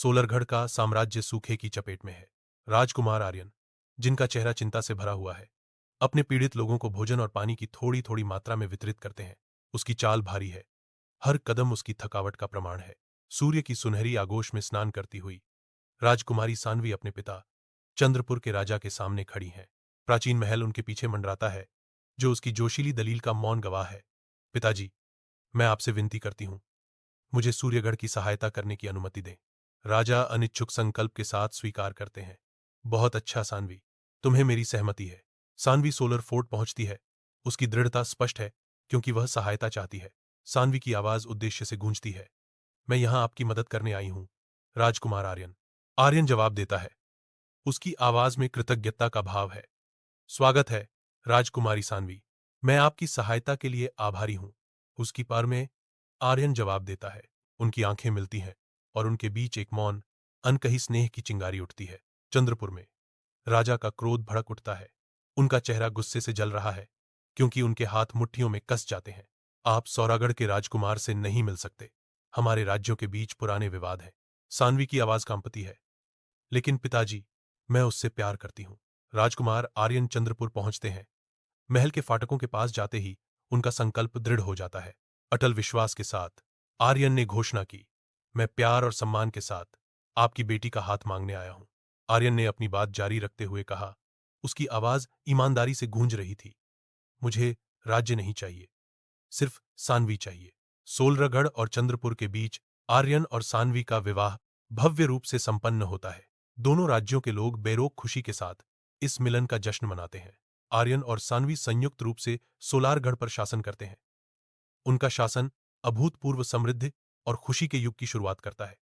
सोलरगढ़ का साम्राज्य सूखे की चपेट में है। राजकुमार आर्यन, जिनका चेहरा चिंता से भरा हुआ है, अपने पीड़ित लोगों को भोजन और पानी की थोड़ी थोड़ी मात्रा में वितरित करते हैं। उसकी चाल भारी है, हर कदम उसकी थकावट का प्रमाण है। सूर्य की सुनहरी आगोश में स्नान करती हुई राजकुमारी सानवी अपने पिता चंद्रपुर के राजा के सामने खड़ी हैं। प्राचीन महल उनके पीछे मंडराता है, जो उसकी जोशीली दलील का मौन गवाह है। पिताजी, मैं आपसे विनती करती हूं, मुझे सूर्यगढ़ की सहायता करने की अनुमति दें। राजा अनिच्छुक संकल्प के साथ स्वीकार करते हैं। बहुत अच्छा सानवी, तुम्हें मेरी सहमति है। सानवी सोलर फोर्ट पहुंचती है। उसकी दृढ़ता स्पष्ट है, क्योंकि वह सहायता चाहती है। सानवी की आवाज उद्देश्य से गूंजती है। मैं यहां आपकी मदद करने आई हूं, राजकुमार आर्यन। आर्यन जवाब देता है। उसकी आवाज में कृतज्ञता का भाव है। स्वागत है, राजकुमारी सानवी। मैं आपकी सहायता के लिए आभारी हूं। उसकी पार में आर्यन जवाब देता है। उनकी आंखें मिलती हैं और उनके बीच एक मौन, अनकही स्नेह की चिंगारी उठती है। चंद्रपुर में राजा का क्रोध भड़क उठता है। उनका चेहरा गुस्से से जल रहा है, क्योंकि उनके हाथ मुट्ठियों में कस जाते हैं। आप सौरागढ़ के राजकुमार से नहीं मिल सकते। हमारे राज्यों के बीच पुराने विवाद हैं। सानवी की आवाज कांपती है। लेकिन पिताजी, मैं उससे प्यार करती हूं। राजकुमार आर्यन चंद्रपुर पहुंचते हैं। महल के फाटकों के पास जाते ही उनका संकल्प दृढ़ हो जाता है। अटल विश्वास के साथ आर्यन ने घोषणा की, मैं प्यार और सम्मान के साथ आपकी बेटी का हाथ मांगने आया हूं। आर्यन ने अपनी बात जारी रखते हुए कहा, उसकी आवाज ईमानदारी से गूंज रही थी, मुझे राज्य नहीं चाहिए, सिर्फ सानवी चाहिए। सोलरगढ़ और चंद्रपुर के बीच आर्यन और सानवी का विवाह भव्य रूप से संपन्न होता है। दोनों राज्यों के लोग बेरोक खुशी के साथ इस मिलन का जश्न मनाते हैं। आर्यन और सानवी संयुक्त रूप से सोलारगढ़ पर शासन करते हैं। उनका शासन अभूतपूर्व समृद्धि और खुशी के युग की शुरुआत करता है।